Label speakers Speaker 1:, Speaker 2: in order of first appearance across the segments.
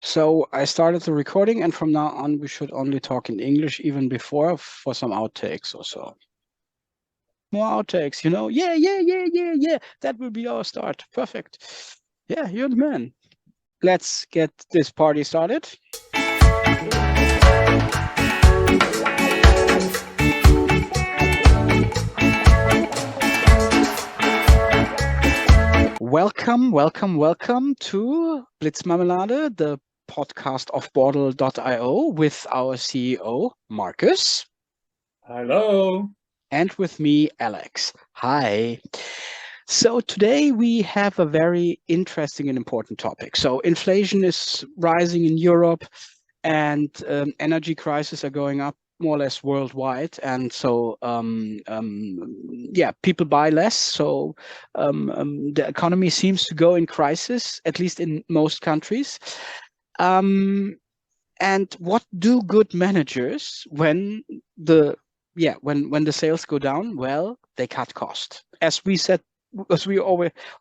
Speaker 1: So I started the recording, and from now on, we should only talk in English, even before for some outtakes or so. More outtakes, you know? Yeah, yeah, yeah, yeah, yeah. That will be our start. Perfect. Yeah, you're the man. Let's get this party started. Welcome, welcome, welcome to Blitzmarmelade, the podcast of Bordel.io with our CEO, Marcus.
Speaker 2: Hello.
Speaker 1: And with me, Alex. Hi. So today we have a very interesting and important topic. So inflation is rising in Europe, and energy crises are going up more or less worldwide. And so, people buy less. So the economy seems to go in crisis, at least in most countries. And what do good managers when when the sales go down? Well, they cut cost. As we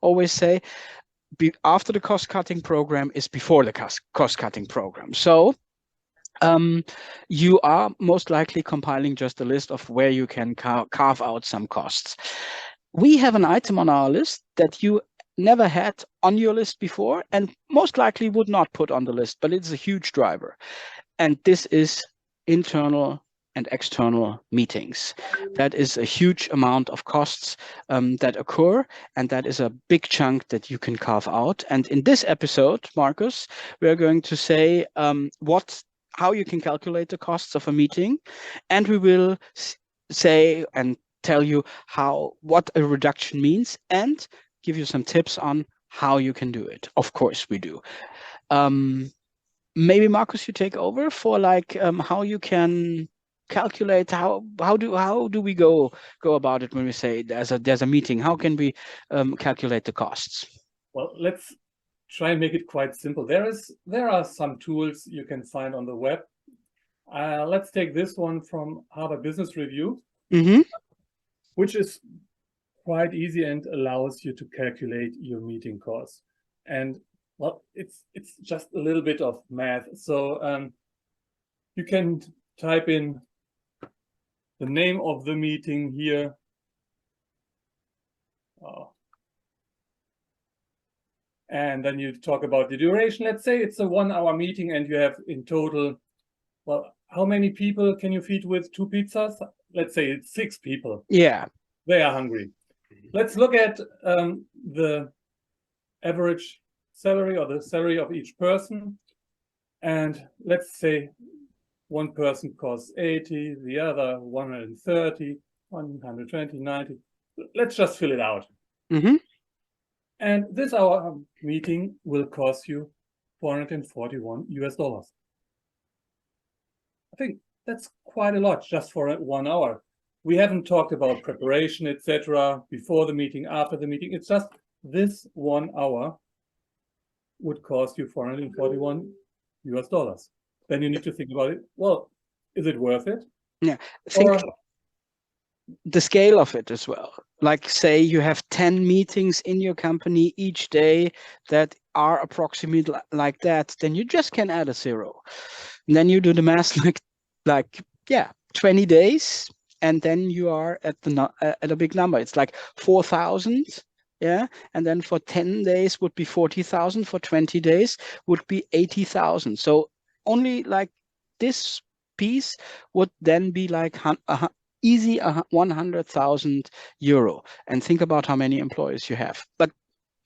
Speaker 1: always say, after the cost cutting program is before the cost cutting program. So you are most likely compiling just a list of where you can carve out some costs. We have an item on our list that you never had on your list before and most likely would not put on the list, but it's a huge driver. And this is internal and external meetings. That is a huge amount of costs that occur, and that is a big chunk that you can carve out. And in this episode, Marcus, we're going to say how you can calculate the costs of a meeting, and we will say and tell you what a reduction means and give you some tips on how you can do it. Of course, we do. Maybe Marcus, you take over for how you can calculate how do we go about it when we say there's a meeting? How can we calculate the costs?
Speaker 2: Well, let's try and make it quite simple. There are some tools you can find on the web. Let's take this one from Harvard Business Review, which is quite easy and allows you to calculate your meeting costs. And well, it's just a little bit of math. So you can type in the name of the meeting here. And then you talk about the duration. Let's say it's a 1 hour meeting and you have in total, well, how many people can you feed with 2 pizzas? Let's say it's 6 people.
Speaker 1: Yeah.
Speaker 2: They are hungry. Let's look at the average salary or the salary of each person. And let's say one person costs 80, the other 130, 120, 90. Let's just fill it out. And this hour meeting will cost you $441 US. I think that's quite a lot just for 1 hour. We haven't talked about preparation, etc. before the meeting, after the meeting. It's just this 1 hour would cost you $441 US. Then you need to think about it. Well, is it worth it?
Speaker 1: Yeah. Think the scale of it as well. Like say you have 10 meetings in your company each day that are approximately like that, then you just can add a 0. And then you do the math 20 days, and then you are at a big number. It's like 4,000. Yeah, and then for 10 days would be 40,000. For 20 days would be 80,000. So only like this piece would then be like easy 100,000 euro. And think about how many employees you have. But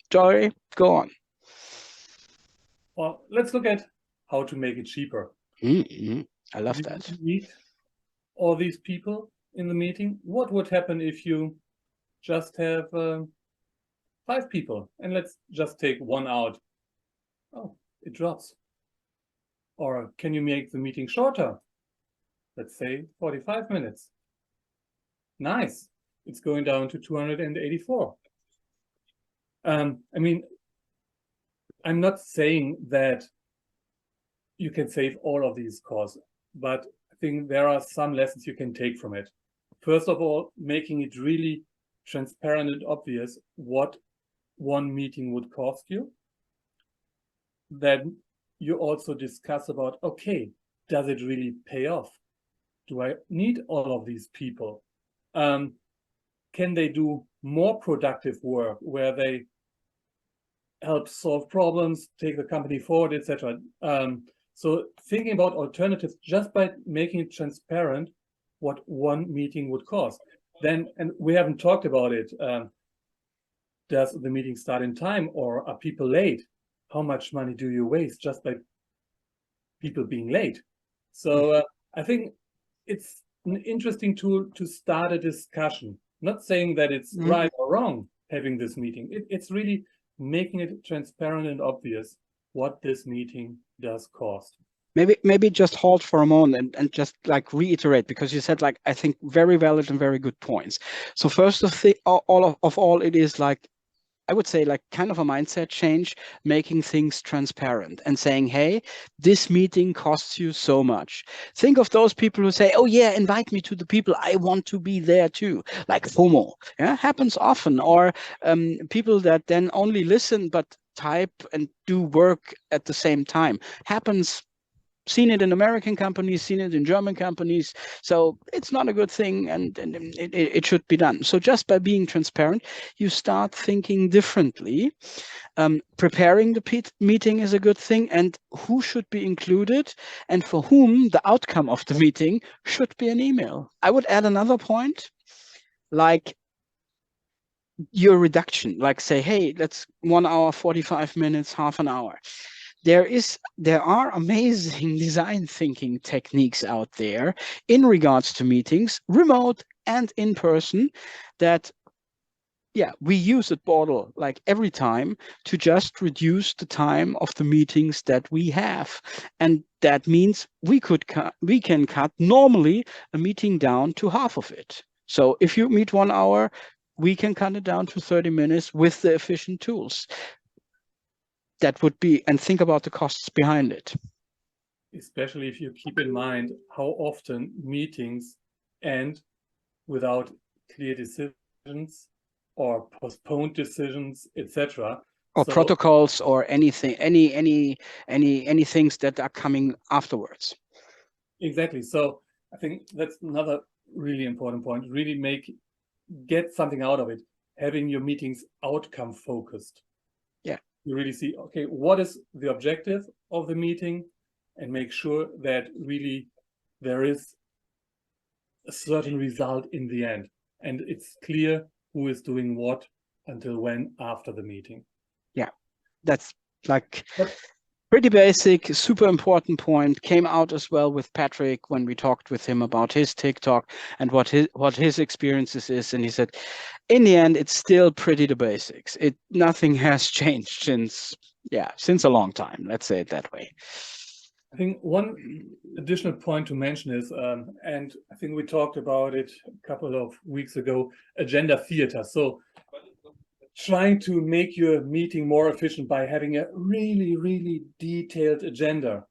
Speaker 1: Jory, go on.
Speaker 2: Well, let's look at how to make it cheaper.
Speaker 1: I love that.
Speaker 2: You meet all these people in the meeting. What would happen if you just have 5 people, and let's just take 1 out? Oh, it drops. Or can you make the meeting shorter? Let's say 45 minutes. Nice. It's going down to 284. I mean, I'm not saying that you can save all of these costs, but I think there are some lessons you can take from it. First of all, making it really transparent and obvious what one meeting would cost you. Then you also discuss about, okay, does it really pay off? Do I need all of these people? Can they do more productive work where they help solve problems, take the company forward, etc.? So thinking about alternatives just by making it transparent what one meeting would cost. Then, and we haven't talked about it, does the meeting start in time or are people late? How much money do you waste just by people being late? So I think it's an interesting tool to start a discussion. Not saying that it's right or wrong having this meeting. It's really making it transparent and obvious what this meeting does cost.
Speaker 1: Maybe just halt for a moment and just like reiterate, because you said, like, I think very valid and very good points. So first of all, it is like, I would say, like, kind of a mindset change, making things transparent and saying, hey, this meeting costs you so much. Think of those people who say, oh yeah, invite me to the people, I want to be there too. Like FOMO, yeah, happens often. Or people that then only listen but type and do work at the same time. Happens. Seen it in American companies, seen it in German companies. So it's not a good thing, and it should be done. So just by being transparent, you start thinking differently. Preparing the meeting is a good thing, and who should be included and for whom the outcome of the meeting should be an email. I would add another point, like your reduction, like say, hey, that's 1 hour, 45 minutes, half an hour. There are amazing design thinking techniques out there in regards to meetings, remote and in person, that we use at Bordel like every time to just reduce the time of the meetings that we have. And that means we can cut normally a meeting down to half of it. So if you meet 1 hour, we can cut it down to 30 minutes with the efficient tools. That would be, and think about the costs behind it.
Speaker 2: Especially if you keep in mind how often meetings end without clear decisions or postponed decisions, etc.
Speaker 1: Or protocols or anything, any things that are coming afterwards.
Speaker 2: Exactly. So I think that's another really important point. Really get something out of it. Having your meetings outcome focused.
Speaker 1: Yeah.
Speaker 2: You really see, okay, what is the objective of the meeting, and make sure that really there is a certain result in the end. And it's clear who is doing what until when after the meeting.
Speaker 1: Yeah, that's like pretty basic, super important point. Came out as well with Patrick when we talked with him about his TikTok and what his experiences is. And he said, in the end, it's still pretty the basics. Nothing has changed since a long time. Let's say it that way.
Speaker 2: I think one additional point to mention is, and I think we talked about it a couple of weeks ago, agenda theater. So trying to make your meeting more efficient by having a really, really detailed agenda.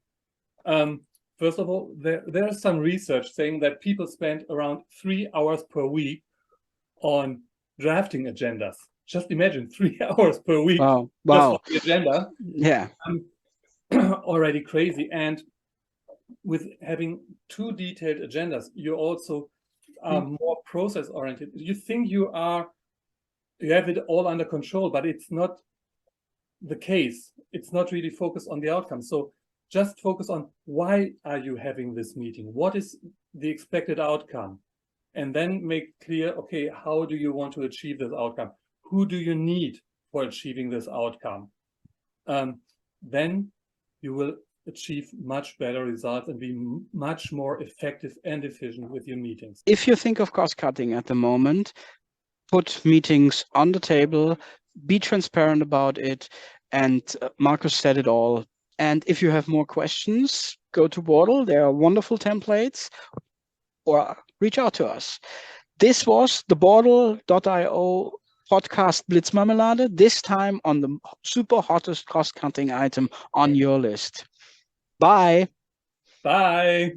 Speaker 2: First of all, there is some research saying that people spend around 3 hours per week on drafting agendas. Just imagine 3 hours per week.
Speaker 1: Wow.
Speaker 2: Just for the agenda.
Speaker 1: Yeah.
Speaker 2: Already crazy. And with having too detailed agendas, you also are more process oriented. You think you have it all under control, but it's not the case. It's not really focused on the outcome. So just focus on, why are you having this meeting? What is the expected outcome? And then make clear, okay, how do you want to achieve this outcome? Who do you need for achieving this outcome? Then you will achieve much better results and be much more effective and efficient with your meetings.
Speaker 1: If you think of cost cutting at the moment, put meetings on the table, be transparent about it, and Markus said it all. And if you have more questions, go to Bordel. There are wonderful templates, or reach out to us. This was the Bordel.io podcast Blitzmarmelade, this time on the super hottest cost cutting item on your list. Bye.
Speaker 2: Bye.